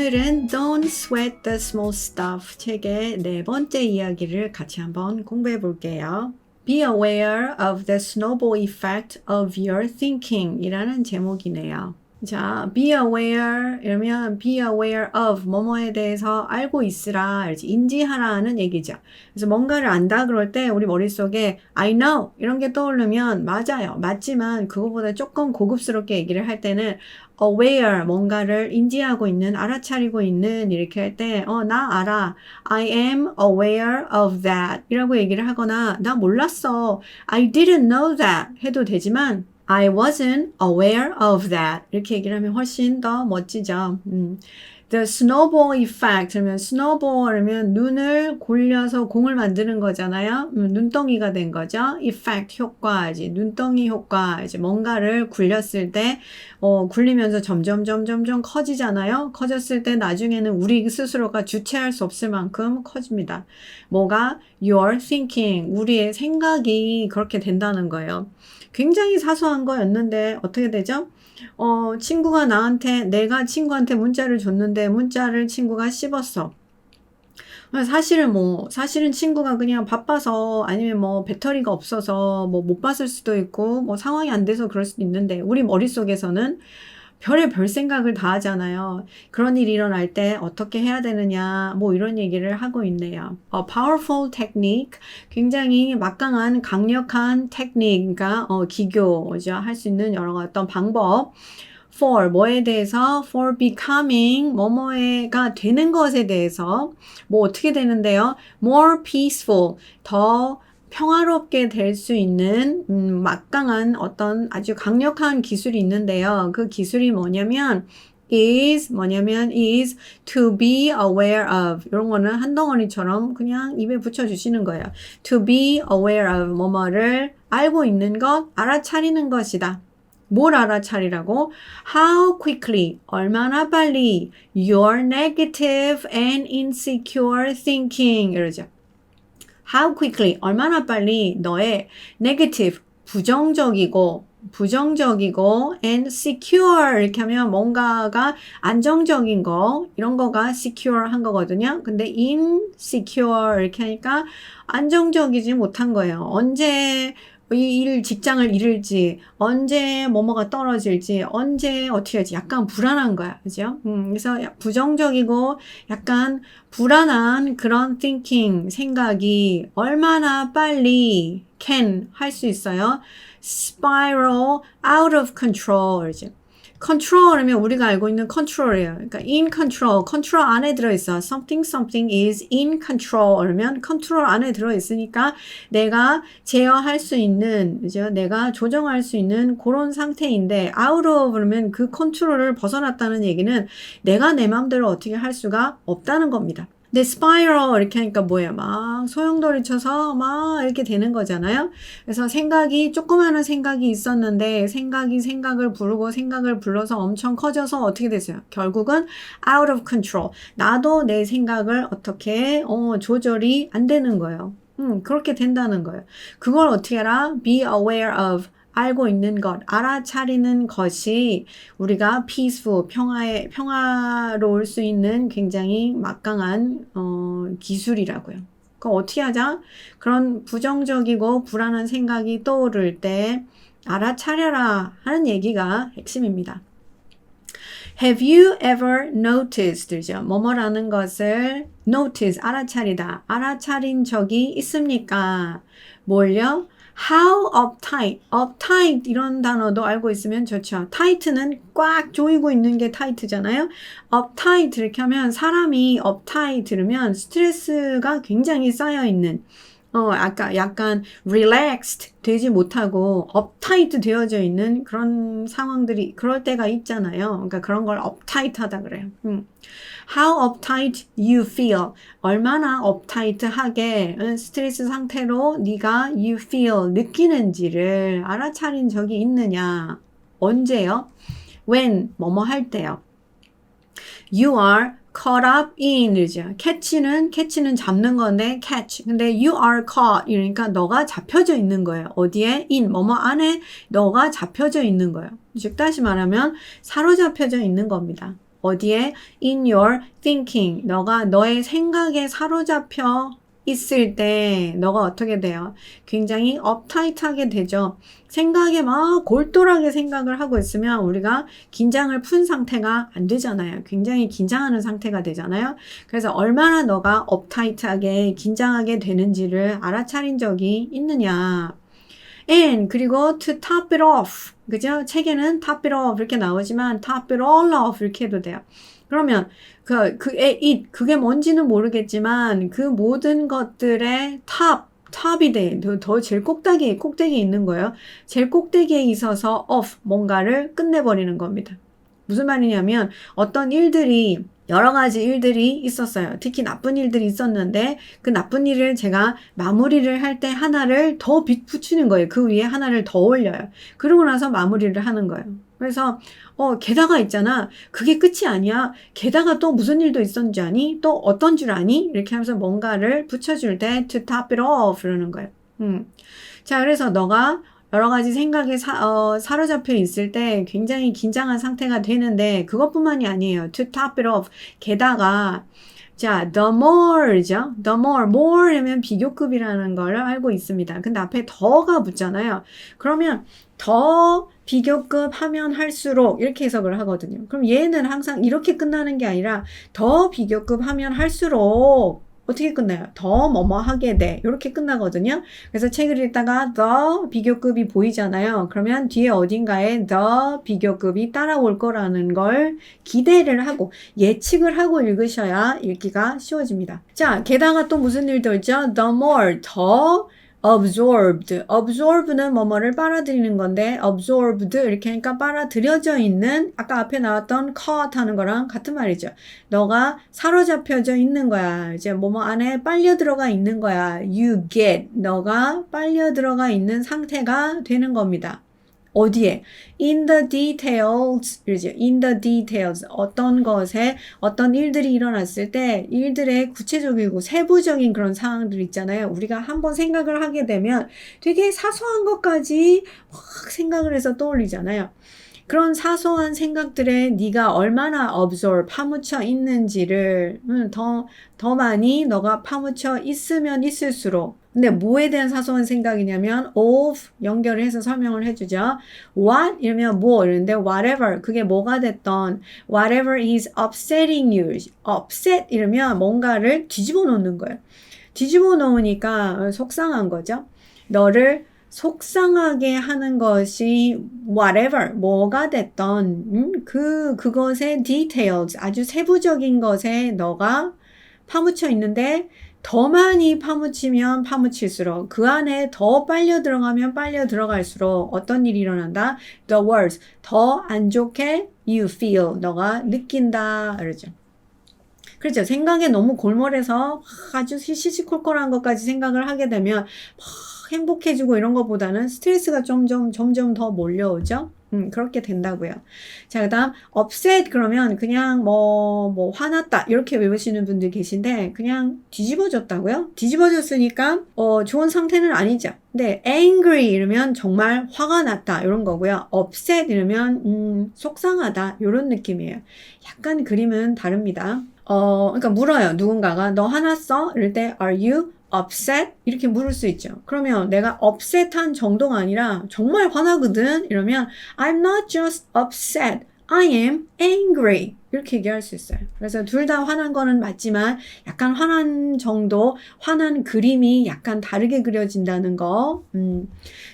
오늘은 Don't Sweat the Small Stuff 책의 네 번째 이야기를 같이 한번 공부해 볼게요. Be aware of the snowball effect of your thinking 이라는 제목이네요. 자, be aware 이러면 be aware of 뭐뭐에 대해서 알고 있으라, 인지하라는 얘기죠. 그래서 뭔가를 안다 그럴 때 우리 머릿속에 I know 이런 게 떠오르면 맞아요. 맞지만 그거보다 조금 고급스럽게 얘기를 할 때는 aware 뭔가를 인지하고 있는, 알아차리고 있는 이렇게 할 때 나 알아. I am aware of that 이라고 얘기를 하거나 나 몰랐어. I didn't know that 해도 되지만 I wasn't aware of that. 이렇게 얘기를 하면 훨씬 더 멋지죠. The snowball effect. 그러면 snowball이면 눈을 골려서 공을 만드는 거잖아요. 눈덩이가 된 거죠. effect 효과, 이제 눈덩이 효과, 이제 뭔가를 굴렸을 때, 굴리면서 점점 커지잖아요. 커졌을 때 나중에는 우리 스스로가 주체할 수 없을 만큼 커집니다. 뭐가? Your thinking. 우리의 생각이 그렇게 된다는 거예요. 굉장히 사소한 거였는데 어떻게 되죠? 친구가 내가 친구한테 문자를 줬는데 문자를 친구가 씹었어. 사실은 친구가 그냥 바빠서 아니면 배터리가 없어서 못 봤을 수도 있고 상황이 안 돼서 그럴 수도 있는데 우리 머릿속에서는 별의별 생각을 다 하잖아요. 그런 일이 일어날 때 어떻게 해야 되느냐 이런 얘기를 하고 있네요. Powerful technique, 굉장히 막강한 강력한 테크닉, 그러니까 기교죠. 할 수 있는 여러 어떤 방법. For 뭐에 대해서, for becoming 뭐뭐가 되는 것에 대해서 어떻게 되는데요? More peaceful, 더 평화롭게 될 수 있는 막강한 어떤 아주 강력한 기술이 있는데요. 그 기술이 뭐냐면 is to be aware of. 이런 거는 한 덩어리처럼 그냥 입에 붙여주시는 거예요. To be aware of 뭐뭐를 알고 있는 것, 알아차리는 것이다. 뭘 알아차리라고? How quickly, 얼마나 빨리 your negative and insecure thinking 이러죠. How quickly, 얼마나 빨리 너의 negative, 부정적이고 and secure 이렇게 하면 뭔가가 안정적인 거, 이런 거가 secure 한 거거든요. 근데 insecure 이렇게 하니까 안정적이지 못한 거예요. 언제 직장을 잃을지, 언제 뭐뭐가 떨어질지, 언제 어떻게 할지 약간 불안한 거야. 그죠? 그래서 부정적이고 약간 불안한 그런 thinking, 생각이 얼마나 빨리 can 할 수 있어요? spiral out of control. control이면 우리가 알고 있는 control이에요. 그러니까 in control 안에 들어있어. something is in control. 그러면 control 안에 들어있으니까 내가 제어할 수 있는, 그죠? 내가 조정할 수 있는 그런 상태인데 out of 그러면 그 컨트롤을 벗어났다는 얘기는 내가 내 마음대로 어떻게 할 수가 없다는 겁니다. 근데 spiral 이렇게 하니까 뭐예요? 막 소용돌이 쳐서 막 이렇게 되는 거잖아요. 그래서 조그마한 생각이 있었는데 생각을 부르고 생각을 불러서 엄청 커져서 어떻게 됐어요? 결국은 out of control. 나도 내 생각을 어떻게 조절이 안 되는 거예요. 그렇게 된다는 거예요. 그걸 어떻게 알아? Be aware of. 알고 있는 것, 알아차리는 것이 우리가 peaceful, 평화로울 수 있는 굉장히 막강한 기술이라고요. 그럼 어떻게 하자? 그런 부정적이고 불안한 생각이 떠오를 때 알아차려라 하는 얘기가 핵심입니다. Have you ever noticed? 뭐뭐라는 것을 notice, 알아차리다. 알아차린 적이 있습니까? 뭘요? How uptight 이런 단어도 알고 있으면 좋죠. tight는 꽉 조이고 있는 게 tight잖아요. uptight 이렇게 하면 사람이 uptight 들으면 스트레스가 굉장히 쌓여 있는, 아까 약간 relaxed 되지 못하고 uptight 되어져 있는 그런 상황들이, 그럴 때가 있잖아요. 그러니까 그런 걸 uptight 하다 그래요. How uptight you feel. 얼마나 uptight하게 스트레스 상태로 네가 you feel 느끼는지를 알아차린 적이 있느냐. 언제요? When 뭐뭐 할 때요. You are caught up in 이죠. catch는 잡는 건데 catch. 근데 you are caught 이러니까 너가 잡혀져 있는 거예요. 어디에? in 뭐뭐 안에 너가 잡혀져 있는 거예요. 즉 다시 말하면 사로잡혀져 있는 겁니다. 어디에? In your thinking. 너가 너의 생각에 사로잡혀 있을 때 너가 어떻게 돼요? 굉장히 업타이트하게 되죠. 생각에 막 골똘하게 생각을 하고 있으면 우리가 긴장을 푼 상태가 안 되잖아요. 굉장히 긴장하는 상태가 되잖아요. 그래서 얼마나 너가 업타이트하게 긴장하게 되는지를 알아차린 적이 있느냐. And 그리고 to top it off. 그죠? 책에는 top it off 이렇게 나오지만 top it all off 이렇게 해도 돼요. 그러면 그게 뭔지는 모르겠지만 그 모든 것들의 탑이 돼. 더 제일 꼭대기에 있는 거예요. 제일 꼭대기에 있어서 off 뭔가를 끝내버리는 겁니다. 무슨 말이냐면 어떤 일들이 여러 가지 일들이 있었어요. 특히 나쁜 일들이 있었는데 그 나쁜 일을 제가 마무리를 할 때 하나를 더 붙이는 거예요. 그 위에 하나를 더 올려요. 그러고 나서 마무리를 하는 거예요. 그래서 게다가 있잖아. 그게 끝이 아니야. 게다가 또 무슨 일도 있었는지 아니? 또 어떤 줄 아니? 이렇게 하면서 뭔가를 붙여줄 때 to top it off 이러는 거예요. 자, 그래서 너가 여러 가지 생각에 사로잡혀 있을 때 굉장히 긴장한 상태가 되는데 그것뿐만이 아니에요. To top it off. 게다가 자, the more죠. the more 하면 비교급이라는 걸 알고 있습니다. 근데 앞에 더가 붙잖아요. 그러면 더 비교급 하면 할수록 이렇게 해석을 하거든요. 그럼 얘는 항상 이렇게 끝나는 게 아니라 더 비교급 하면 할수록 어떻게 끝나요? 더 뭐뭐 하게 돼. 이렇게 끝나거든요. 그래서 책을 읽다가 the 비교급이 보이잖아요. 그러면 뒤에 어딘가에 the 비교급이 따라올 거라는 걸 기대를 하고 예측을 하고 읽으셔야 읽기가 쉬워집니다. 자, 게다가 또 무슨 일도 있죠? the more, 더 absorbed는 뭐뭐를 빨아들이는 건데 absorbed 이렇게 하니까 빨아들여져 있는 아까 앞에 나왔던 caught 하는 거랑 같은 말이죠. 너가 사로잡혀져 있는 거야. 이제 뭐뭐 안에 빨려 들어가 있는 거야. You get 너가 빨려 들어가 있는 상태가 되는 겁니다. 어디에? In the details, 이러죠. In the details. 어떤 것에, 어떤 일들이 일어났을 때, 일들의 구체적이고 세부적인 그런 상황들 있잖아요. 우리가 한번 생각을 하게 되면 되게 사소한 것까지 막 생각을 해서 떠올리잖아요. 그런 사소한 생각들에 네가 얼마나 파묻혀 있는지를 더 많이 너가 파묻혀 있으면 있을수록 근데 뭐에 대한 사소한 생각이냐면 of 연결을 해서 설명을 해주죠. what 이러면 뭐 이러는데 whatever 그게 뭐가 됐던 whatever is upsetting you upset 이러면 뭔가를 뒤집어 놓는 거예요. 뒤집어 놓으니까 속상한 거죠. 너를 속상하게 하는 것이 whatever 뭐가 됐던 그것의 details 아주 세부적인 것에 너가 파묻혀 있는데 더 많이 파묻히면 파묻힐수록 그 안에 더 빨려 들어가면 빨려 들어갈수록 어떤 일이 일어난다? The worse 더 안 좋게 you feel 너가 느낀다 그러죠. 그렇죠. 생각에 너무 골몰해서 아주 시시콜콜한 것까지 생각을 하게 되면 행복해지고 이런 것보다는 스트레스가 점점 더 몰려오죠. 그렇게 된다고요. 자, 그 다음 upset 그러면 그냥 뭐 화났다 이렇게 외우시는 분들 계신데 그냥 뒤집어졌다고요? 뒤집어졌으니까 좋은 상태는 아니죠. 근데 angry 이러면 정말 화가 났다 이런 거고요. upset 이러면 속상하다 이런 느낌이에요. 약간 그림은 다릅니다. 그러니까 물어요. 누군가가 너 화났어? 이럴 때 are you upset? 이렇게 물을 수 있죠. 그러면 내가 upset한 정도가 아니라 정말 화나거든? 이러면 I'm not just upset. I am angry. 이렇게 얘기할 수 있어요. 그래서 둘 다 화난 거는 맞지만 약간 화난 정도, 화난 그림이 약간 다르게 그려진다는 거.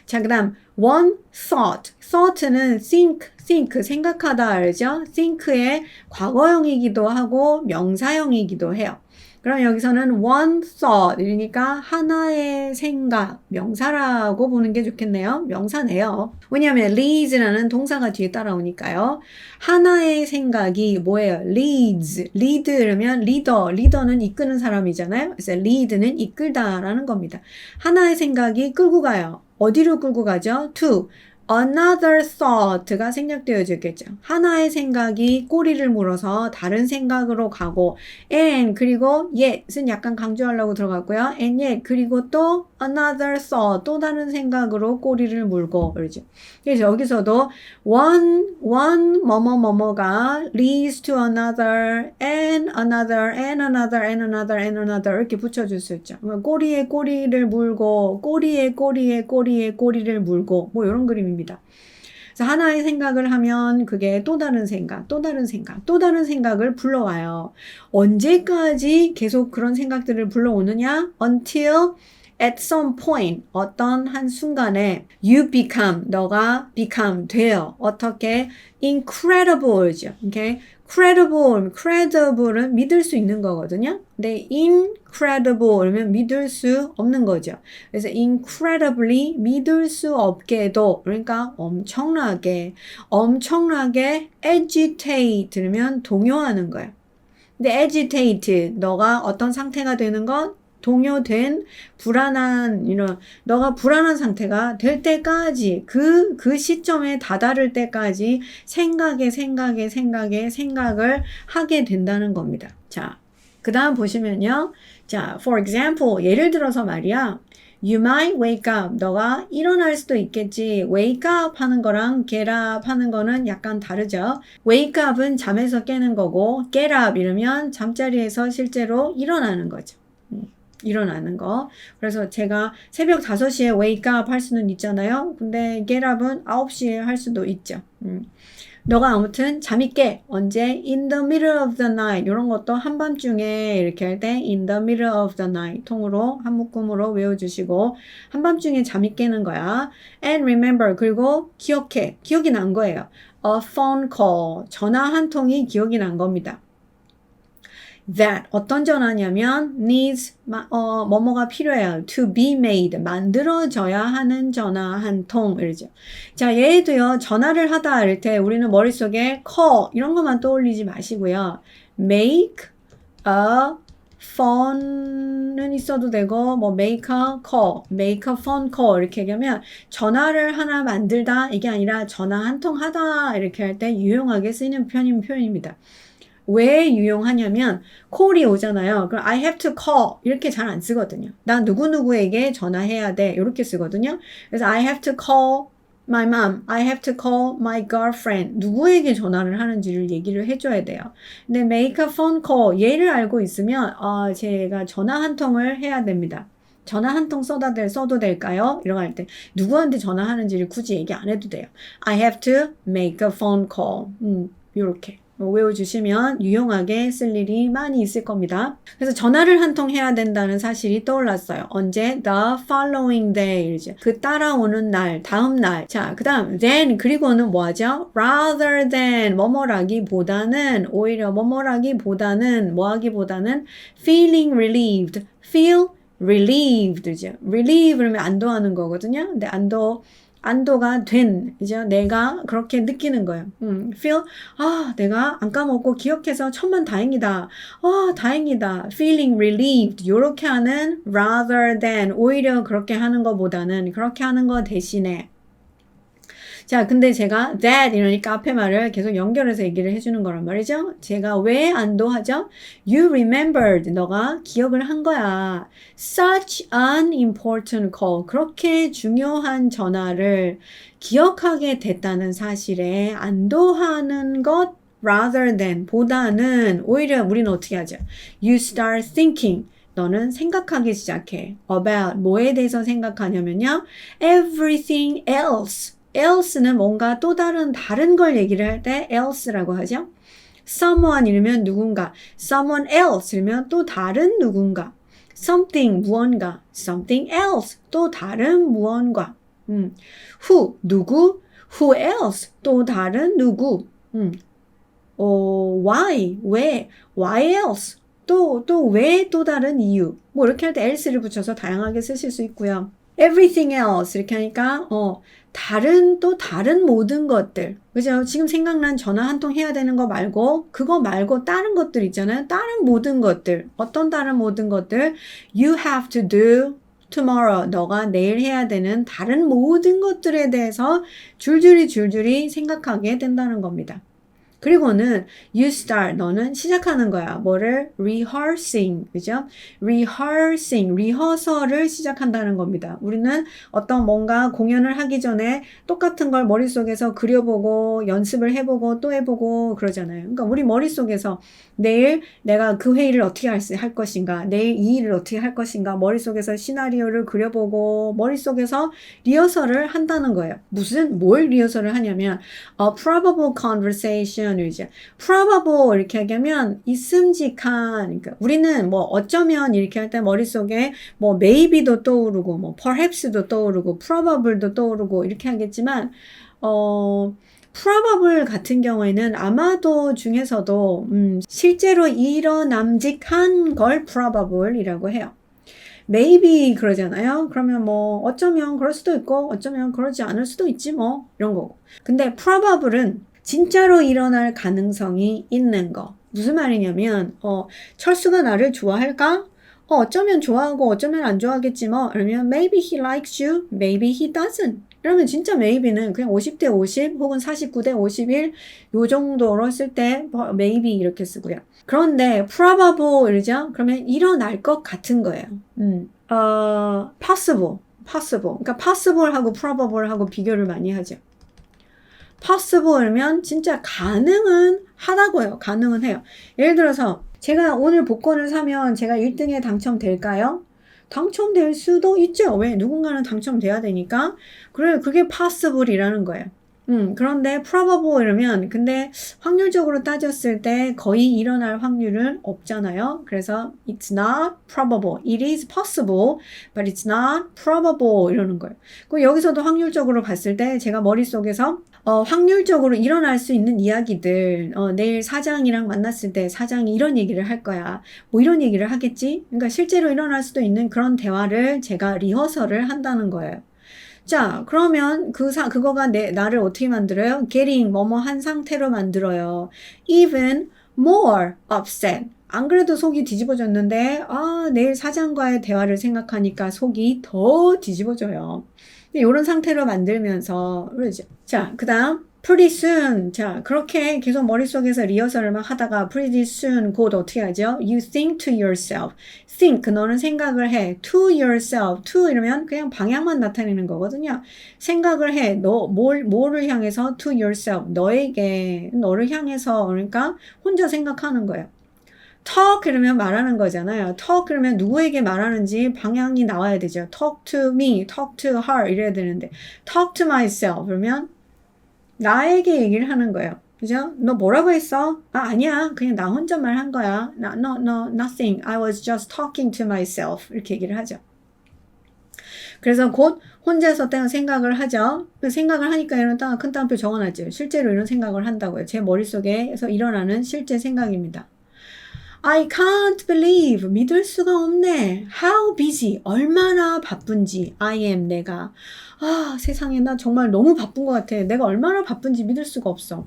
자, 그 다음 one thought. thought는 think 생각하다 알죠? think의 과거형이기도 하고 명사형이기도 해요. 그럼 여기서는 one thought 이러니까 하나의 생각 명사라고 보는 게 좋겠네요. 명사네요. 왜냐하면 leads라는 동사가 뒤에 따라오니까요. 하나의 생각이 뭐예요? lead 그러면 리더는 이끄는 사람이잖아요. 그래서 lead는 이끌다라는 겁니다. 하나의 생각이 끌고 가요. 어디로 끌고 가죠? to another thought가 생략되어졌겠죠. 하나의 생각이 꼬리를 물어서 다른 생각으로 가고 and 그리고 yet은 약간 강조하려고 들어갔고요. and yet 그리고 또 another thought, 또 다른 생각으로 꼬리를 물고, 그러죠. 그래서 여기서도 one 뭐뭐뭐뭐가 leads to another, and another, and another, and another, and another 이렇게 붙여줄 수 있죠. 꼬리에 꼬리를 물고, 꼬리에 꼬리를 물고, 뭐 이런 그림입니다. 그래서 하나의 생각을 하면 그게 또 다른 생각, 또 다른 생각, 또 다른 생각을 불러와요. 언제까지 계속 그런 생각들을 불러오느냐? Until at some point, 어떤 한 순간에 you become, 너가 become, 돼요. 어떻게? incredible죠. Okay? credible은 믿을 수 있는 거거든요. 근데 incredible면 믿을 수 없는 거죠. 그래서 incredibly 믿을 수 없게도, 그러니까 엄청나게 agitate면 동요하는 거예요. 근데 agitate, 너가 어떤 상태가 되는 건 동요된 불안한 너가 불안한 상태가 될 때까지 그 시점에 다다를 때까지 생각을 하게 된다는 겁니다. 자, 그 다음 보시면요. 자, for example, 예를 들어서 말이야. You might wake up. 너가 일어날 수도 있겠지. wake up 하는 거랑 get up 하는 거는 약간 다르죠. wake up은 잠에서 깨는 거고 get up 이러면 잠자리에서 실제로 일어나는 거죠. 일어나는 거. 그래서 제가 새벽 5시에 wake up 할 수는 있잖아요. 근데 get up은 9시에 할 수도 있죠. 너가 아무튼 잠이 깨. 언제? in the middle of the night. 이런 것도 한밤중에 이렇게 할 때 in the middle of the night 통으로 한 묶음으로 외워주시고 한밤중에 잠이 깨는 거야. and remember. 그리고 기억해. 기억이 난 거예요. a phone call. 전화 한 통이 기억이 난 겁니다. that 어떤 전화냐면 needs 뭐뭐가 필요해요. to be made 만들어져야 하는 전화 한 통 이러죠. 자, 얘도요. 전화를 하다 할 때 우리는 머릿속에 call 이런 것만 떠올리지 마시고요. make a phone은 있어도 되고 뭐 make a call, make a phone call 이렇게 얘기하면 전화를 하나 만들다 이게 아니라 전화 한 통 하다 이렇게 할 때 유용하게 쓰이는 표현입니다. 왜 유용하냐면 call이 오잖아요. 그럼 I have to call 이렇게 잘 안 쓰거든요. 나 누구누구에게 전화해야 돼 이렇게 쓰거든요. 그래서 I have to call my mom, I have to call my girlfriend 누구에게 전화를 하는지를 얘기를 해줘야 돼요. 근데 make a phone call 얘를 알고 있으면 제가 전화 한 통을 해야 됩니다. 전화 한 통 써도 될까요? 이런 거 할 때 누구한테 전화하는지를 굳이 얘기 안 해도 돼요. I have to make a phone call 요렇게 외워주시면 유용하게 쓸 일이 많이 있을 겁니다. 그래서 전화를 한 통 해야 된다는 사실이 떠올랐어요. 언제? The following day. 그 따라오는 날, 다음 날. 자, 그 다음 then 그리고는 뭐하죠? Rather than 뭐뭐라기보다는 오히려 뭐하기보다는 feeling relieved. feel relieved. relieve면 안도하는 거거든요. 근데 안도가 된, 이제 내가 그렇게 느끼는 거예요. feel, 내가 안 까먹고 기억해서 천만 다행이다. 다행이다. feeling relieved. 요렇게 하는 rather than, 오히려 그렇게 하는 것보다는, 그렇게 하는 거 대신에. 자, 근데 제가 that 이러니까 앞에 말을 계속 연결해서 얘기를 해주는 거란 말이죠. 제가 왜 안도하죠? You remembered. 너가 기억을 한 거야. Such an important call. 그렇게 중요한 전화를 기억하게 됐다는 사실에 안도하는 것 rather than 보다는 오히려 우리는 어떻게 하죠? You start thinking. 너는 생각하기 시작해. About 뭐에 대해서 생각하냐면요. Everything else. else는 뭔가 또 다른 걸 얘기를 할 때 else라고 하죠. someone 이러면 누군가, someone else 이러면 또 다른 누군가, something 무언가, something else 또 다른 무언가, who 누구, who else 또 다른 누구, why 왜, why else 또 왜 또 다른 이유, 뭐 이렇게 할 때 else를 붙여서 다양하게 쓰실 수 있고요. everything else 이렇게 하니까 다른 모든 것들. 그죠? 지금 생각난 전화 한 통 해야 되는 거 말고 그거 말고 다른 것들 있잖아요. 다른 모든 것들. 어떤 다른 모든 것들? You have to do tomorrow. 너가 내일 해야 되는 다른 모든 것들에 대해서 줄줄이 생각하게 된다는 겁니다. 그리고는 you start, 너는 시작하는 거야. 뭐를? rehearsing, 그죠? rehearsing, 리허설을 시작한다는 겁니다. 우리는 어떤 뭔가 공연을 하기 전에 똑같은 걸 머릿속에서 그려보고 연습을 해보고 또 해보고 그러잖아요. 그러니까 우리 머릿속에서 내일 내가 그 회의를 어떻게 할 것인가, 내일 이 일을 어떻게 할 것인가, 머릿속에서 시나리오를 그려보고 머릿속에서 리허설을 한다는 거예요. 뭘 리허설을 하냐면 a probable conversation을 이제 probable 이렇게 얘기하면 있음직한, 그러니까 우리는 뭐 어쩌면 이렇게 할 때 머릿속에 뭐 maybe도 떠오르고 뭐 perhaps도 떠오르고 probable도 떠오르고 이렇게 하겠지만 probable 같은 경우에는 아마도 중에서도 실제로 일어남직한 걸 probable이라고 해요. maybe 그러잖아요. 그러면 뭐 어쩌면 그럴 수도 있고 어쩌면 그러지 않을 수도 있지 뭐 이런 거고. 근데 probable은 진짜로 일어날 가능성이 있는 거. 무슨 말이냐면 철수가 나를 좋아할까? 어쩌면 좋아하고 어쩌면 안 좋아하겠지 뭐. 아니면 maybe he likes you, maybe he doesn't. 그러면 진짜 maybe는 그냥 50대 50 혹은 49대 51 요 정도로 쓸 때 maybe 이렇게 쓰고요. 그런데 probable 이러죠? 그러면 일어날 것 같은 거예요. possible. 그러니까 possible하고 probable하고 비교를 많이 하죠. possible면 진짜 가능은 하다고요. 가능은 해요. 예를 들어서 제가 오늘 복권을 사면 제가 1등에 당첨될까요? 당첨될 수도 있죠. 왜? 누군가는 당첨돼야 되니까. 그래, 그게 possible이라는 거예요. 그런데 probable 이러면 근데 확률적으로 따졌을 때 거의 일어날 확률은 없잖아요. 그래서 it's not probable. It is possible, but it's not probable 이러는 거예요. 그럼 여기서도 확률적으로 봤을 때 제가 머릿속에서 확률적으로 일어날 수 있는 이야기들, 내일 사장이랑 만났을 때 사장이 이런 얘기를 할 거야. 뭐 이런 얘기를 하겠지? 그러니까 실제로 일어날 수도 있는 그런 대화를 제가 리허설을 한다는 거예요. 자, 그러면 그거가 나를 어떻게 만들어요? getting 뭐뭐 한 상태로 만들어요. even more upset. 안 그래도 속이 뒤집어졌는데, 내일 사장과의 대화를 생각하니까 속이 더 뒤집어져요. 이런 상태로 만들면서, 그러죠. 자, 그 다음, pretty soon. 자, 그렇게 계속 머릿속에서 리허설을 막 하다가 pretty soon 곧 어떻게 하죠? You think to yourself. think, 너는 생각을 해. to yourself. to 이러면 그냥 방향만 나타내는 거거든요. 생각을 해. 뭐를 향해서 to yourself. 너를 향해서, 그러니까 혼자 생각하는 거예요. talk 이러면 말하는 거잖아요. talk 그러면 누구에게 말하는지 방향이 나와야 되죠. talk to me, talk to her 이래야 되는데 talk to myself 그러면 나에게 얘기를 하는 거예요. 그죠? 너 뭐라고 했어? 아니야. 그냥 나 혼잣말 한 거야. No, nothing. I was just talking to myself. 이렇게 얘기를 하죠. 그래서 곧 혼자서 딱 생각을 하죠. 생각을 하니까 이런 큰 따옴표 적어놨죠. 실제로 이런 생각을 한다고요. 제 머릿속에서 일어나는 실제 생각입니다. I can't believe. 믿을 수가 없네. How busy. 얼마나 바쁜지. I am. 내가. 세상에 나 정말 너무 바쁜 것 같아. 내가 얼마나 바쁜지 믿을 수가 없어.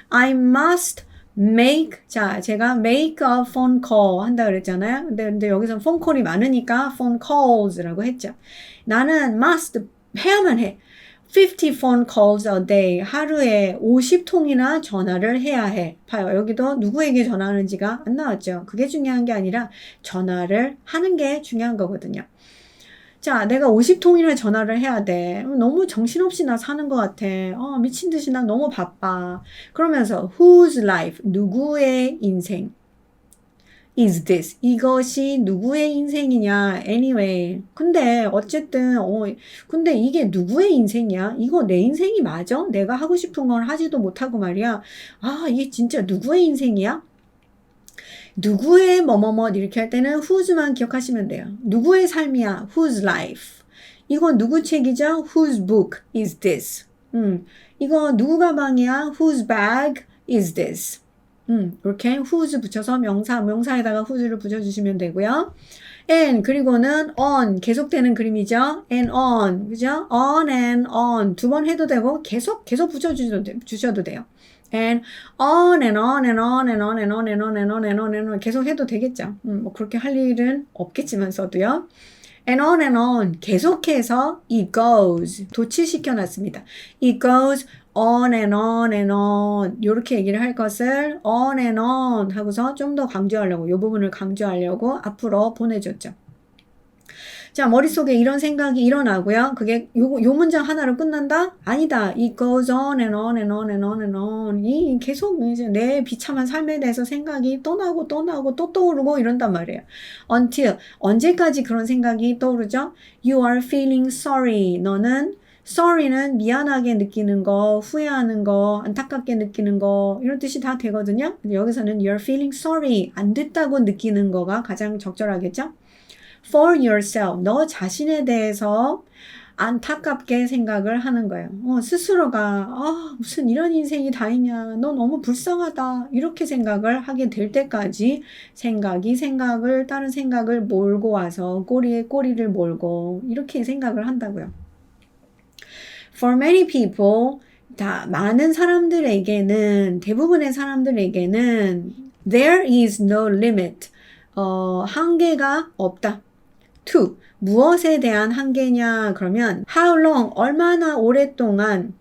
I must make. 자, 제가 make a phone call 한다 그랬잖아요. 근데 여기서 phone call이 많으니까 phone calls라고 했죠. 나는 must 해야만 해. 50 phone calls a day. 하루에 50통이나 전화를 해야 해. 봐요. 여기도 누구에게 전화하는지가 안 나왔죠. 그게 중요한 게 아니라 전화를 하는 게 중요한 거거든요. 자, 내가 50통이나 전화를 해야 돼. 너무 정신없이 나 사는 것 같아. 미친 듯이 나 너무 바빠. 그러면서 whose life, 누구의 인생 is this, 이것이 누구의 인생이냐. anyway. 근데 어쨌든 근데 이게 누구의 인생이야? 이거 내 인생이 맞아? 내가 하고 싶은 걸 하지도 못하고 말이야. 이게 진짜 누구의 인생이야? 누구의 뭐뭐뭐 이렇게 할 때는 whose만 기억하시면 돼요. 누구의 삶이야? whose life. 이거 누구 책이죠? whose book is this. 이거 누구 가방이야? whose bag is this. 이렇게 whose 붙여서 명사에다가 whose를 붙여주시면 되고요. and 그리고는 on 계속되는 그림이죠. and on 그죠? on and on 두 번 해도 되고 계속 붙여주셔도 돼요. and on and on and on and on and on and on and on and on and on 계속 해도 되겠죠. 뭐 그렇게 할 일은 없겠지만서도요. and on 계속해서 it goes 도치시켜 놨습니다. it goes on and on and on 이렇게 얘기를 할 것을 on and on 하고서 좀 더 강조하려고 이 부분을 강조하려고 앞으로 보내줬죠. 자, 머릿속에 이런 생각이 일어나고요. 그게 요 문장 하나로 끝난다? 아니다. It goes on and on and on and on and on. 이 계속 이제 내 비참한 삶에 대해서 생각이 또 나고 또 나고 또 떠오르고 이런단 말이에요. Until 언제까지 그런 생각이 떠오르죠? You are feeling sorry. 너는 sorry는 미안하게 느끼는 거, 후회하는 거, 안타깝게 느끼는 거 이런 뜻이 다 되거든요. 근데 여기서는 you're feeling sorry. 안 됐다고 느끼는 거가 가장 적절하겠죠? For yourself, 너 자신에 대해서 안타깝게 생각을 하는 거예요. 스스로가 무슨 이런 인생이 다 있냐, 너 너무 불쌍하다 이렇게 생각을 하게 될 때까지 다른 생각을 몰고 와서 꼬리에 꼬리를 몰고 이렇게 생각을 한다고요. For many people, 많은 사람들에게는 대부분의 사람들에게는 there is no limit, 한계가 없다. to, 무엇에 대한 한계냐 그러면 how long, 얼마나 오랫동안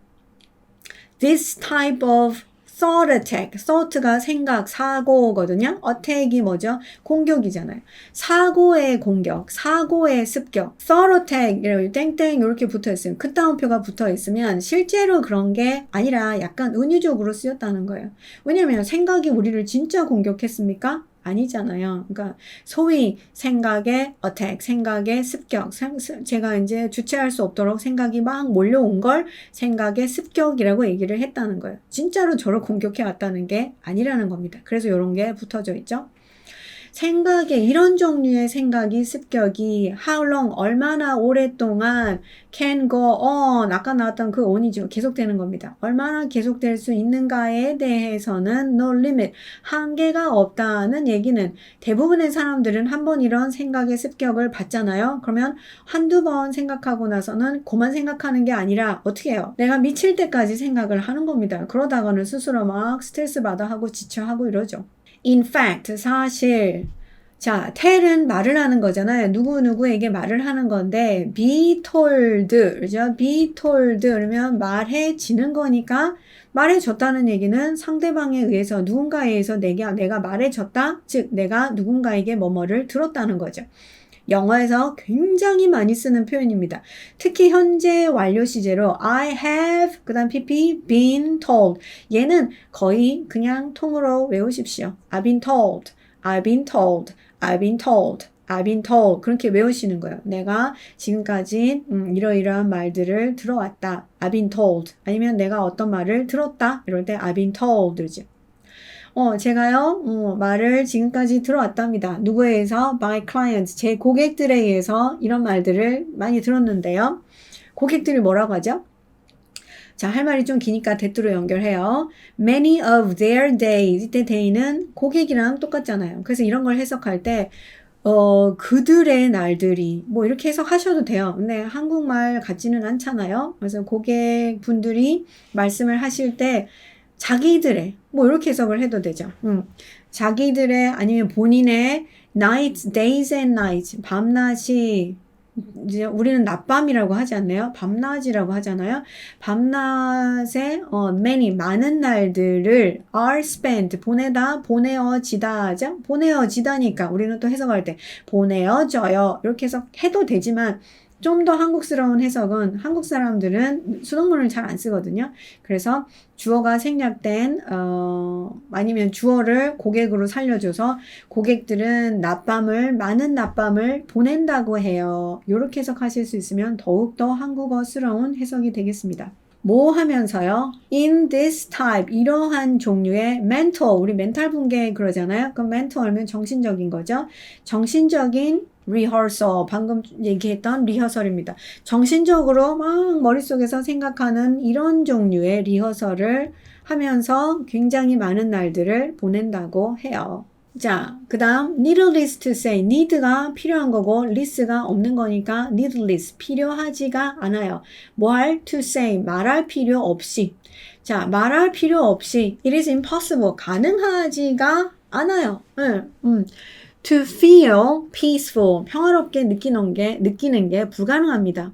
this type of thought attack, thought가 생각, 사고거든요. attack이 뭐죠? 공격이잖아요. 사고의 공격, 사고의 습격, thought attack, 땡땡 이렇게 붙어있으면 그 따옴표가 붙어있으면 실제로 그런 게 아니라 약간 은유적으로 쓰였다는 거예요. 왜냐면 생각이 우리를 진짜 공격했습니까? 아니잖아요. 그러니까 소위 생각의 attack, 생각의 습격, 제가 이제 주체할 수 없도록 생각이 막 몰려온 걸 생각의 습격이라고 얘기를 했다는 거예요. 진짜로 저를 공격해 왔다는 게 아니라는 겁니다. 그래서 이런 게 붙어져 있죠. 생각에 이런 종류의 생각이 습격이 how long 얼마나 오랫동안 can go on 아까 나왔던 그 on이죠. 계속되는 겁니다. 얼마나 계속될 수 있는가에 대해서는 no limit 한계가 없다는 얘기는 대부분의 사람들은 한번 이런 생각의 습격을 받잖아요. 그러면 한두 번 생각하고 나서는 그만 생각하는 게 아니라 어떻게 해요? 내가 미칠 때까지 생각을 하는 겁니다. 그러다가는 스스로 막 스트레스 받아 하고 지쳐하고 이러죠. In fact, 사실 자, tell은 말을 하는 거잖아요. 누구누구에게 말을 하는 건데 be told, 그죠? be told 그러면 말해지는 거니까 말해줬다는 얘기는 상대방에 의해서 누군가에 의해서 내가 말해줬다? 즉 내가 누군가에게 뭐뭐를 들었다는 거죠. 영어에서 굉장히 많이 쓰는 표현입니다. 특히 현재 완료 시제로 I have 그 다음 PP been told 얘는 거의 그냥 통으로 외우십시오. I've been told, I've been told, I've been told, I've been told 그렇게 외우시는 거예요. 내가 지금까지 이러이러한 말들을 들어왔다. I've been told 아니면 내가 어떤 말을 들었다. 이럴 때 I've been told 죠. 제가요, 말을 지금까지 들어왔답니다. 누구에 의해서? My clients, 제 고객들에 의해서 이런 말들을 많이 들었는데요. 고객들이 뭐라고 하죠? 자, 할 말이 좀 기니까 대뚜로 연결해요. Many of their days, 이때 day는 고객이랑 똑같잖아요. 그래서 이런 걸 해석할 때, 그들의 날들이, 뭐 이렇게 해석하셔도 돼요. 근데 한국말 같지는 않잖아요. 그래서 고객분들이 말씀을 하실 때, 자기들의 뭐 이렇게 해석을 해도 되죠. 자기들의 아니면 본인의 nights, days and nights 밤낮이 이제 우리는 낮밤이라고 하지 않나요? 밤낮이라고 하잖아요. 밤낮에 many 많은 날들을 are spent 보내어지다 하죠. 보내어지다니까 우리는 또 해석할 때 보내어져요 이렇게 해석해도 되지만 좀 더 한국스러운 해석은 한국 사람들은 수동문을 잘 안 쓰거든요. 그래서 주어가 생략된 아니면 주어를 고객으로 살려줘서 고객들은 많은 낮밤을 보낸다고 해요. 이렇게 해석하실 수 있으면 더욱더 한국어스러운 해석이 되겠습니다. 뭐 하면서요? In this type, 이러한 종류의 mental, 우리 멘탈 붕괴 그러잖아요. 그럼 mental 하면 정신적인 거죠. 정신적인 rehearsal, 방금 얘기했던 리허설입니다. 정신적으로 막 머릿속에서 생각하는 이런 종류의 리허설을 하면서 굉장히 많은 날들을 보낸다고 해요. 자, 그 다음 needless to say, need가 필요한 거고 less가 없는 거니까 needless, 필요하지가 않아요. 뭐 할? to say, 말할 필요 없이. 자, 말할 필요 없이 it is impossible, 가능하지가 않아요. To feel peaceful, 평화롭게 느끼는 게 불가능합니다.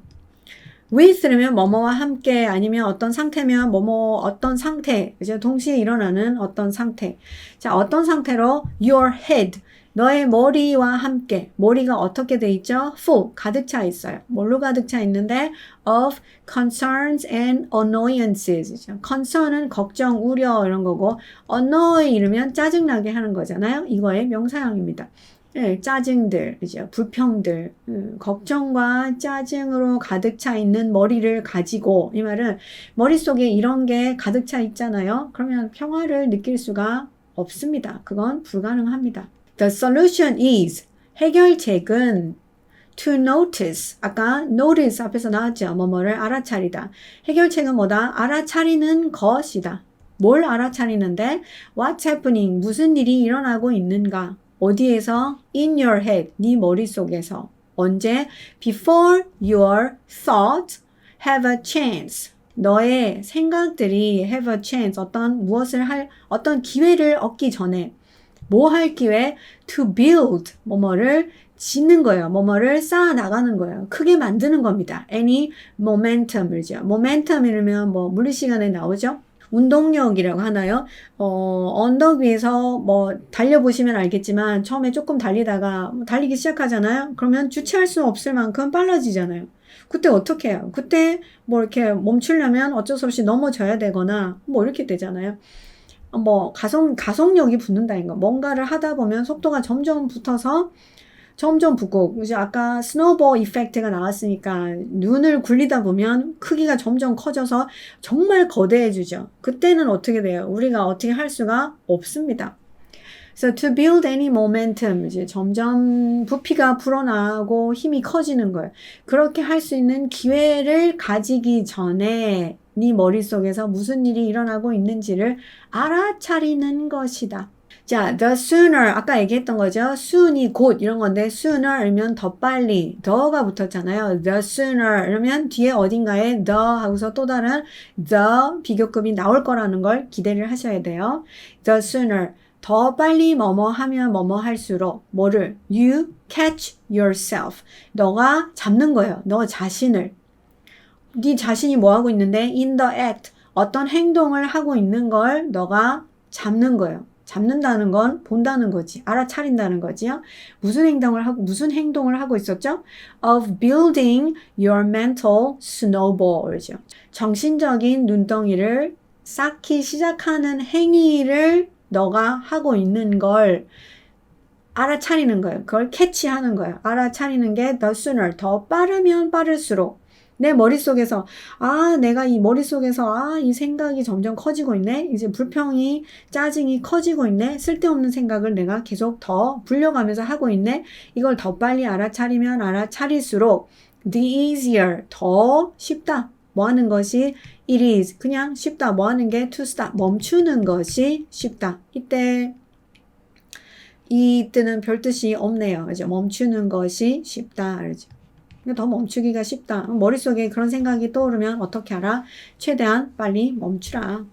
with라면 뭐뭐와 함께 아니면 어떤 상태면 뭐뭐 어떤 상태 이제 동시에 일어나는 어떤 상태. 자, 어떤 상태로 your head 너의 머리와 함께 머리가 어떻게 돼 있죠? full 가득 차 있어요. 뭘로 가득 차 있는데 of concerns and annoyances. concern은 걱정, 우려 이런 거고 annoy 이러면 짜증나게 하는 거잖아요. 이거의 명사형입니다. 네, 짜증들, 이제 불평들, 걱정과 짜증으로 가득 차 있는 머리를 가지고 이 말은 머릿속에 이런 게 가득 차 있잖아요. 그러면 평화를 느낄 수가 없습니다. 그건 불가능합니다. The solution is 해결책은 to notice 아까 notice 앞에서 나왔죠. 뭐뭐를 알아차리다. 해결책은 뭐다? 알아차리는 것이다. 뭘 알아차리는데? What's happening? 무슨 일이 일어나고 있는가? 어디에서? In your head. 네 머릿속에서. 언제? Before your thoughts have a chance. 너의 생각들이 have a chance. 어떤 기회를 얻기 전에. 뭐 할 기회? To build. 뭐뭐를 짓는 거예요. 뭐뭐를 쌓아 나가는 거예요. 크게 만드는 겁니다. Any momentum이죠. momentum 이러면 뭐 물리 시간에 나오죠. 운동력이라고 하나요? 언덕 위에서 뭐 달려보시면 알겠지만 처음에 조금 달리다가 달리기 시작하잖아요. 그러면 주체할 수 없을 만큼 빨라지잖아요. 그때 어떻게 해요? 그때 뭐 이렇게 멈추려면 어쩔 수 없이 넘어져야 되거나 뭐 이렇게 되잖아요. 뭐 가속력이 붙는다는 거. 뭔가를 하다 보면 속도가 점점 붙어서 점점 붙고 이제 아까 스노우볼 이펙트가 나왔으니까 눈을 굴리다 보면 크기가 점점 커져서 정말 거대해지죠. 그때는 어떻게 돼요? 우리가 어떻게 할 수가 없습니다. So to build any momentum 이제 점점 부피가 불어나고 힘이 커지는 거예요. 그렇게 할 수 있는 기회를 가지기 전에 네 머릿속에서 무슨 일이 일어나고 있는지를 알아차리는 것이다. 자, the sooner 아까 얘기했던 거죠. soon이 곧 이런 건데 sooner이면 더 빨리 더가 붙었잖아요. the sooner 이러면 뒤에 어딘가에 the 하고서 또 다른 the 비교급이 나올 거라는 걸 기대를 하셔야 돼요. the sooner 더 빨리 뭐뭐 하면 뭐뭐 할수록 뭐를 you catch yourself 너가 잡는 거예요. 너 자신을 네 자신이 뭐 하고 있는데 in the act 어떤 행동을 하고 있는 걸 너가 잡는 거예요. 잡는다는 건 본다는 거지. 알아차린다는 거지요. 무슨 행동을 하고 있었죠? Of building your mental snowball죠. 정신적인 눈덩이를 쌓기 시작하는 행위를 너가 하고 있는 걸 알아차리는 거예요. 그걸 캐치하는 거예요. 알아차리는 게 the sooner, 더 빠르면 빠를수록 내 머릿속에서 내가 이 머릿속에서 이 생각이 점점 커지고 있네. 이제 불평이 짜증이 커지고 있네. 쓸데없는 생각을 내가 계속 더 불려가면서 하고 있네. 이걸 더 빨리 알아차리면 알아차릴수록 the easier 더 쉽다. 뭐 하는 것이 it is 그냥 쉽다. 뭐 하는 게 to stop 멈추는 것이 쉽다. 이때는 별 뜻이 없네요. 그죠? 멈추는 것이 쉽다. 알죠? 더 멈추기가 쉽다. 머릿속에 그런 생각이 떠오르면 어떻게 하라? 최대한 빨리 멈추라.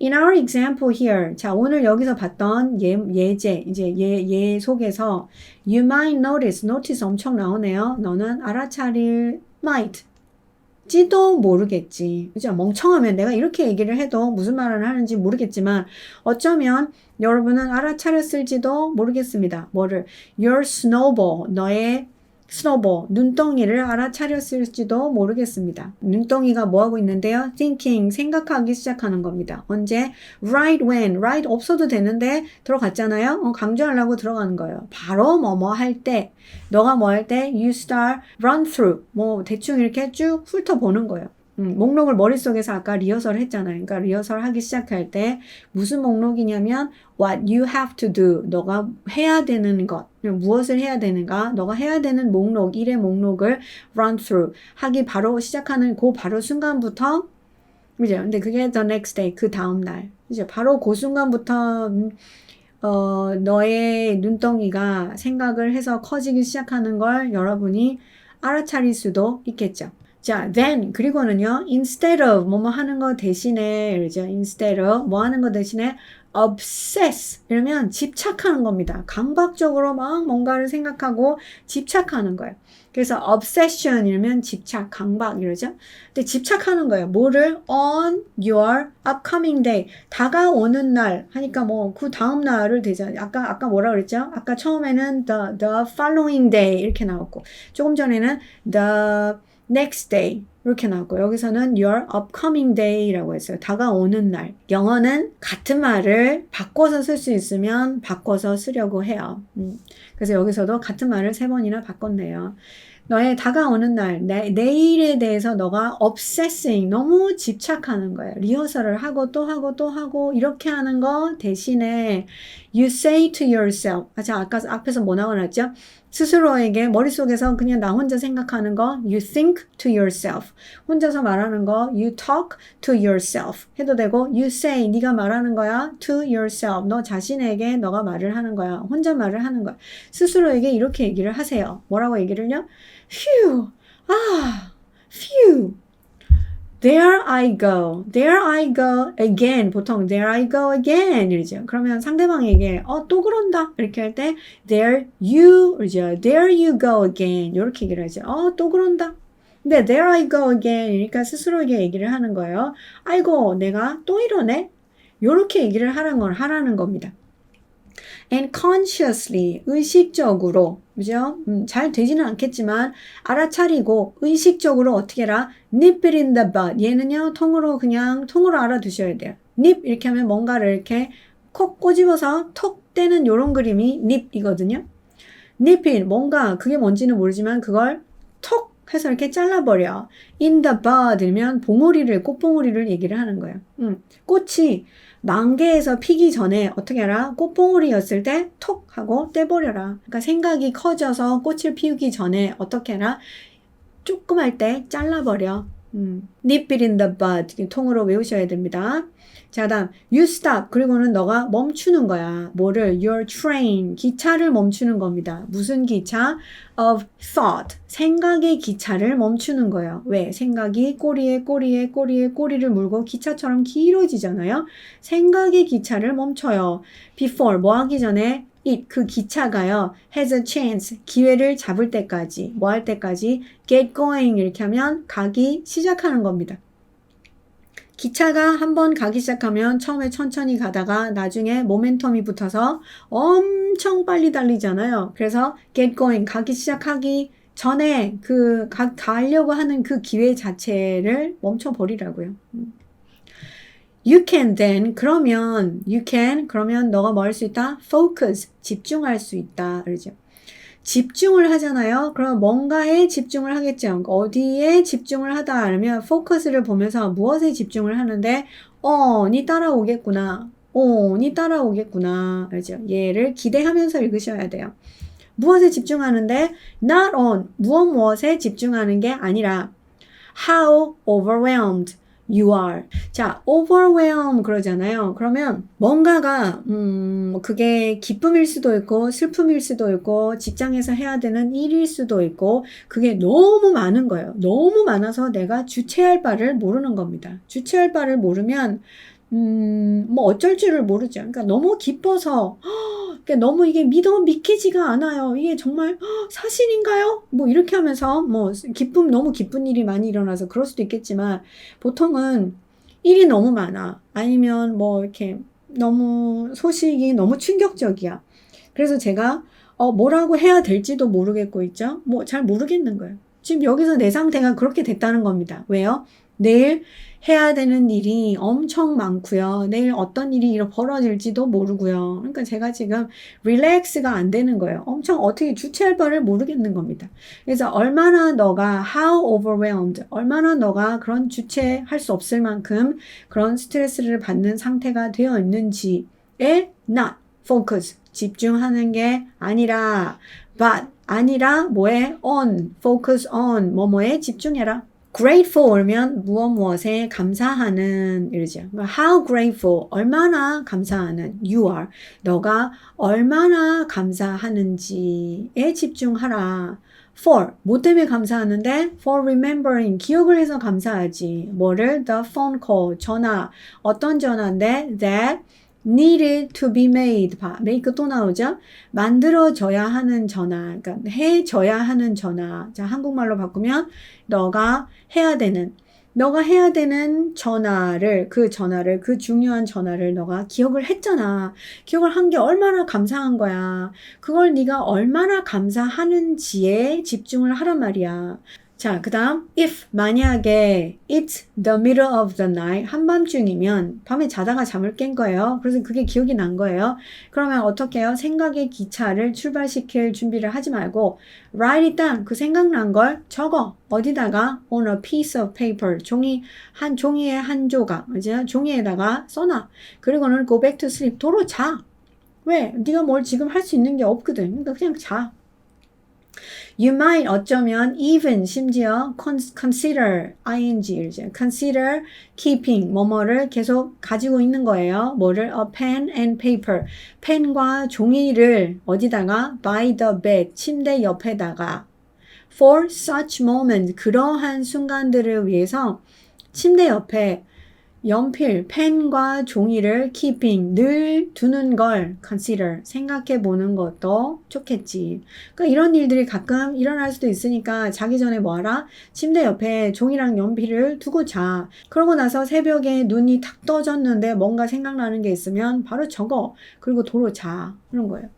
In our example here, 자 오늘 여기서 봤던 예제, 이제 예 속에서 you might notice 엄청 나오네요. 너는 알아차릴 might. 지도 모르겠지. 그죠? 멍청하면 내가 이렇게 얘기를 해도 무슨 말을 하는지 모르겠지만 어쩌면 여러분은 알아차렸을지도 모르겠습니다. 뭐를? Your snowball, 너의 snowball, 눈덩이를 알아차렸을지도 모르겠습니다. 눈덩이가 뭐하고 있는데요? thinking, 생각하기 시작하는 겁니다. 언제? right when, right 없어도 되는데 들어갔잖아요? 강조하려고 들어가는 거예요. 바로 뭐뭐 할 때, 너가 뭐 할 때? you start run through, 뭐 대충 이렇게 쭉 훑어보는 거예요. 목록을 머릿속에서 아까 리허설 했잖아요. 그러니까 리허설 하기 시작할 때 무슨 목록이냐면 what you have to do. 너가 해야 되는 것. 무엇을 해야 되는가? 너가 해야 되는 목록, 일의 목록을 run through. 하기 바로 시작하는 그 바로 순간부터 그죠? 근데 그게 the next day. 그 다음 날. 이제 바로 그 순간부터 너의 눈덩이가 생각을 해서 커지기 시작하는 걸 여러분이 알아차릴 수도 있겠죠. 자, then 그리고는요. instead of 뭐뭐 하는 거 대신에 그러죠. instead of 뭐 하는 거 대신에 obsess 이러면 집착하는 겁니다. 강박적으로 막 뭔가를 생각하고 집착하는 거예요. 그래서 obsession 이러면 집착, 강박 이러죠. 근데 집착하는 거예요. 뭐를 on your upcoming day 다가오는 날 하니까 뭐 그 다음 날을 되잖아요. 아까 뭐라 그랬죠? 아까 처음에는 the following day 이렇게 나왔고 조금 전에는 the next day 이렇게 나왔고 여기서는 your upcoming day라고 했어요. 다가오는 날. 영어는 같은 말을 바꿔서 쓸 수 있으면 바꿔서 쓰려고 해요. 그래서 여기서도 같은 말을 3번이나 바꿨네요. 너의 다가오는 날, 내일에 대해서 너가 obsessing, 너무 집착하는 거예요. 리허설을 하고 또 하고 또 하고 이렇게 하는 거 대신에 you say to yourself. 아까 앞에서 뭐 나와놨죠? 스스로에게 머릿속에서 그냥 나 혼자 생각하는 거 you think to yourself. 혼자서 말하는 거 you talk to yourself 해도 되고 you say 네가 말하는 거야 to yourself. 너 자신에게 너가 말을 하는 거야. 혼자 말을 하는 거야. 스스로에게 이렇게 얘기를 하세요. 뭐라고 얘기를요? Phew. Phew. There I go. There I go again. 보통 there I go again 이러죠. 그러면 상대방에게 또 그런다. 이렇게 할 때 there you 이러죠. There you go again. 이렇게 얘기를 하죠. 또 그런다. 근데 there I go again 그러니까 스스로에게 얘기를 하는 거예요. 아이고 내가 또 이러네. 이렇게 얘기를 하라는 겁니다. And consciously 의식적으로 그죠? 잘 되지는 않겠지만 알아차리고 의식적으로 어떻게 해라? nip it in the bud. 얘는요 통으로 알아두셔야 돼요. nip 이렇게 하면 뭔가를 이렇게 콕 꼬집어서 톡 떼는 요런 그림이 nip이거든요. nip it 뭔가 그게 뭔지는 모르지만 그걸 톡 해서 이렇게 잘라버려. in the bud이면 꽃봉오리를 얘기를 하는 거예요. 꽃이 만개에서 피기 전에 어떻게 해라? 꽃봉오리였을 때 톡 하고 떼버려라. 그러니까 생각이 커져서 꽃을 피우기 전에 어떻게 해라? 조금 할 때 잘라버려. nip it in the bud 통으로 외우셔야 됩니다. 자, 다음 you stop 그리고는 너가 멈추는 거야. 뭐를? your train 기차를 멈추는 겁니다. 무슨 기차? of thought 생각의 기차를 멈추는 거예요. 왜? 생각이 꼬리를 물고 기차처럼 길어지잖아요. 생각의 기차를 멈춰요. before 뭐 하기 전에 그 기차가요 has a chance 기회를 잡을 때까지 뭐 할 때까지 get going 이렇게 하면 가기 시작하는 겁니다. 기차가 한번 가기 시작하면 처음에 천천히 가다가 나중에 모멘텀이 붙어서 엄청 빨리 달리잖아요. 그래서 get going 가기 시작하기 전에 가려고 하는 그 기회 자체를 멈춰버리라고요. You can then 그러면 너가 뭐 할 수 있다? focus 집중할 수 있다. 그러죠. 집중을 하잖아요. 그럼 뭔가에 집중을 하겠죠. 어디에 집중을 하다 하면 포커스를 보면서 무엇에 집중을 하는데 니 따라오겠구나. 니 따라오겠구나. 그렇죠. 얘를 기대하면서 읽으셔야 돼요. 무엇에 집중하는데 not on 무엇에 집중하는 게 아니라 how overwhelmed you are. 자, overwhelm 그러잖아요. 그러면 뭔가가 그게 기쁨일 수도 있고 슬픔일 수도 있고 직장에서 해야 되는 일일 수도 있고 그게 너무 많은 거예요. 너무 많아서 내가 주체할 바를 모르는 겁니다. 주체할 바를 모르면 뭐 어쩔 줄을 모르죠. 그러니까 너무 기뻐서 그러니까 너무 이게 믿기지가 않아요. 이게 정말 사실인가요? 뭐 이렇게 하면서 뭐 너무 기쁜 일이 많이 일어나서 그럴 수도 있겠지만 보통은 일이 너무 많아. 아니면 뭐 이렇게 너무 소식이 너무 충격적이야. 그래서 제가 뭐라고 해야 될지도 모르겠고 있죠. 뭐 잘 모르겠는 거예요. 지금 여기서 내 상태가 그렇게 됐다는 겁니다. 왜요? 내일 해야 되는 일이 엄청 많고요. 내일 어떤 일이 벌어질지도 모르고요. 그러니까 제가 지금 릴렉스가 안 되는 거예요. 엄청 어떻게 주체할 바를 모르겠는 겁니다. 그래서 얼마나 너가 how overwhelmed, 얼마나 너가 그런 주체할 수 없을 만큼 그런 스트레스를 받는 상태가 되어 있는지에 not focus, 집중하는 게 아니라 but, 아니라 뭐에 on, focus on, 뭐뭐에 집중해라. grateful면 무엇에 감사하는 이러죠. How grateful, 얼마나 감사하는 you are. 너가 얼마나 감사하는지에 집중하라. for 뭐 때문에 감사하는데 for remembering 기억을 해서 감사하지. 뭐를? the phone call 전화. 어떤 전화인데 that needed to be made. 봐. make 또 나오죠? 만들어져야 하는 전화. 그러니까 해줘야 하는 전화. 자, 한국말로 바꾸면 너가 해야 되는 전화를, 그 중요한 전화를 너가 기억을 했잖아. 기억을 한 게 얼마나 감사한 거야. 그걸 네가 얼마나 감사하는지에 집중을 하란 말이야. 자, 그 다음 if 만약에 it's the middle of the night 한밤중이면 밤에 자다가 잠을 깬 거예요. 그래서 그게 기억이 난 거예요. 그러면 어떻게 해요? 생각의 기차를 출발시킬 준비를 하지 말고 write it down 그 생각난 걸 적어. 어디다가 on a piece of paper 종이의 한 조각 이제 종이에다가 써놔. 그리고는 go back to sleep 도로 자. 왜? 네가 뭘 지금 할 수 있는 게 없거든. 그러니까 그냥 자. You might 어쩌면 even 심지어 consider consider keeping 뭐뭐를 계속 가지고 있는 거예요. 뭐를? A pen and paper 펜과 종이를 어디다가 by the bed 침대 옆에다가 for such moments 그러한 순간들을 위해서 침대 옆에 연필, 펜과 종이를 keeping, 늘 두는 걸 consider, 생각해 보는 것도 좋겠지. 그러니까 이런 일들이 가끔 일어날 수도 있으니까 자기 전에 뭐 하라? 침대 옆에 종이랑 연필을 두고 자. 그러고 나서 새벽에 눈이 탁 떠졌는데 뭔가 생각나는 게 있으면 바로 적어. 그리고 도로 자. 그런 거예요.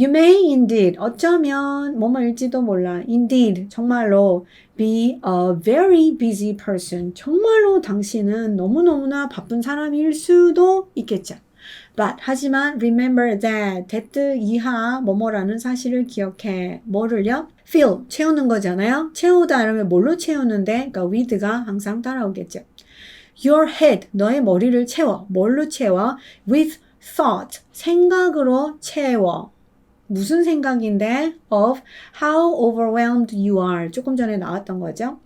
You may indeed, 어쩌면 뭐뭐일지도 몰라. Indeed, 정말로 be a very busy person. 정말로 당신은 너무너무나 바쁜 사람일 수도 있겠죠. But, 하지만 remember that 이하 뭐뭐라는 사실을 기억해. 뭐를요? fill, 채우는 거잖아요. 채우다 이러면 뭘로 채우는데? 그러니까 with가 항상 따라오겠죠. Your head, 너의 머리를 채워. 뭘로 채워? With thought, 생각으로 채워. 무슨 생각인데? Of how overwhelmed you are. 조금 전에 나왔던 거죠.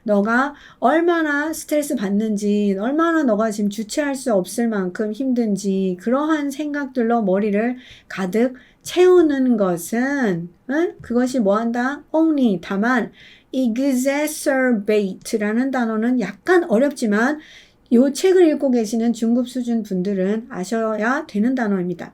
너가 얼마나 스트레스 받는지, 얼마나 너가 지금 주체할 수 없을 만큼 힘든지, 그러한 생각들로 머리를 가득 채우는 것은, 그것이 뭐 한다? Only, 다만, exacerbate라는 단어는 약간 어렵지만, 이 책을 읽고 계시는 중급 수준 분들은 아셔야 되는 단어입니다.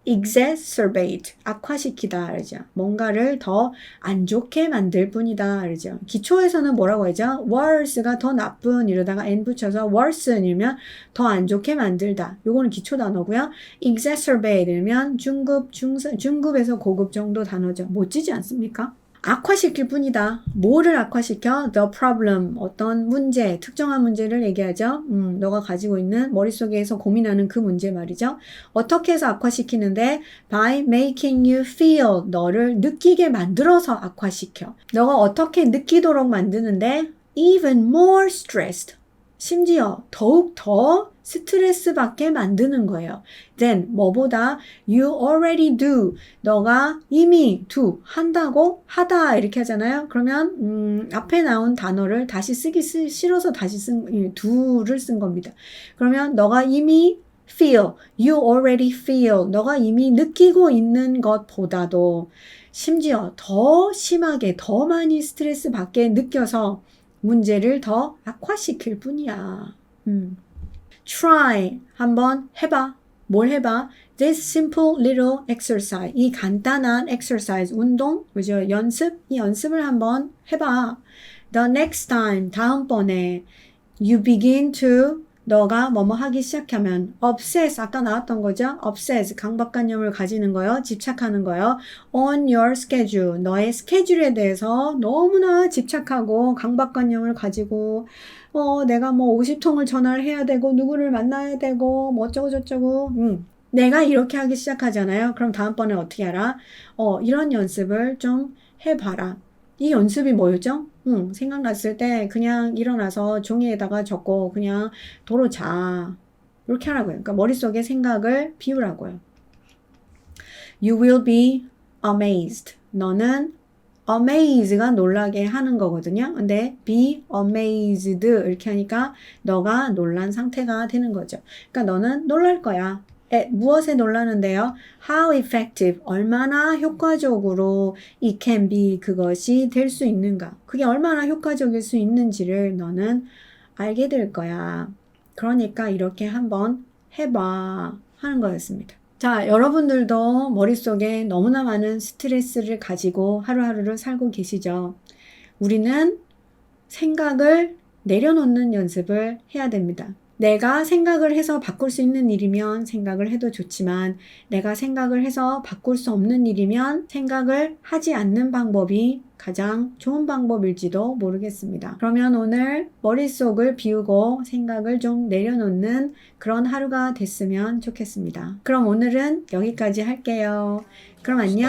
exacerbate, 악화시키다 그러죠. 뭔가를 더 안 좋게 만들 뿐이다 그러죠. 기초에서는 뭐라고 하죠? worse가 더 나쁜 이러다가 n 붙여서 worse이면 더 안 좋게 만들다. 요거는 기초 단어고요. exacerbate이면 중급에서 고급 정도 단어죠. 멋지지 않습니까? 악화시킬 뿐이다. 뭐를 악화시켜? The problem, 어떤 문제, 특정한 문제를 얘기하죠. 너가 가지고 있는 머릿속에서 고민하는 그 문제 말이죠. 어떻게 해서 악화시키는데? By making you feel, 너를 느끼게 만들어서 악화시켜. 너가 어떻게 느끼도록 만드는데? Even more stressed, 심지어 더욱 더 스트레스 받게 만드는 거예요. Then 뭐보다 you already do. 너가 이미 do 한다고 하다 이렇게 하잖아요. 그러면 앞에 나온 단어를 다시 쓰기 싫어서 다시 do를 쓴 겁니다. 그러면 너가 이미 feel, you already feel. 너가 이미 느끼고 있는 것보다도 심지어 더 심하게 더 많이 스트레스 받게 느껴서 문제를 더 악화시킬 뿐이야. Try, 한번 해봐. 뭘 해봐? This simple little exercise, 이 간단한 exercise, 운동, 그죠? 연습, 이 연습을 한번 해봐. The next time, 다음번에 you begin to, 너가 뭐뭐 하기 시작하면 obsess, 아까 나왔던 거죠? obsess, 강박관념을 가지는 거요. 집착하는 거요. on your schedule, 너의 스케줄에 대해서 너무나 집착하고 강박관념을 가지고 내가 뭐 50통을 전화를 해야 되고 누구를 만나야 되고 뭐 어쩌고 저쩌고 내가 이렇게 하기 시작하잖아요. 그럼 다음번에 어떻게 하라? 이런 연습을 좀 해봐라. 이 연습이 뭐였죠? 생각났을 때 그냥 일어나서 종이에다가 적고 그냥 도로 자. 이렇게 하라고요. 그러니까 머릿속에 생각을 비우라고요. You will be amazed. 너는 amaze가 놀라게 하는 거거든요. 근데 be amazed 이렇게 하니까 너가 놀란 상태가 되는 거죠. 그러니까 너는 놀랄 거야. 무엇에 놀라는데요? How effective, 얼마나 효과적으로 it can be, 그것이 될 수 있는가. 그게 얼마나 효과적일 수 있는지를 너는 알게 될 거야. 그러니까 이렇게 한번 해봐 하는 거였습니다. 자, 여러분들도 머릿속에 너무나 많은 스트레스를 가지고 하루하루를 살고 계시죠? 우리는 생각을 내려놓는 연습을 해야 됩니다. 내가 생각을 해서 바꿀 수 있는 일이면 생각을 해도 좋지만 내가 생각을 해서 바꿀 수 없는 일이면 생각을 하지 않는 방법이 가장 좋은 방법일지도 모르겠습니다. 그러면 오늘 머릿속을 비우고 생각을 좀 내려놓는 그런 하루가 됐으면 좋겠습니다. 그럼 오늘은 여기까지 할게요. 그럼 안녕.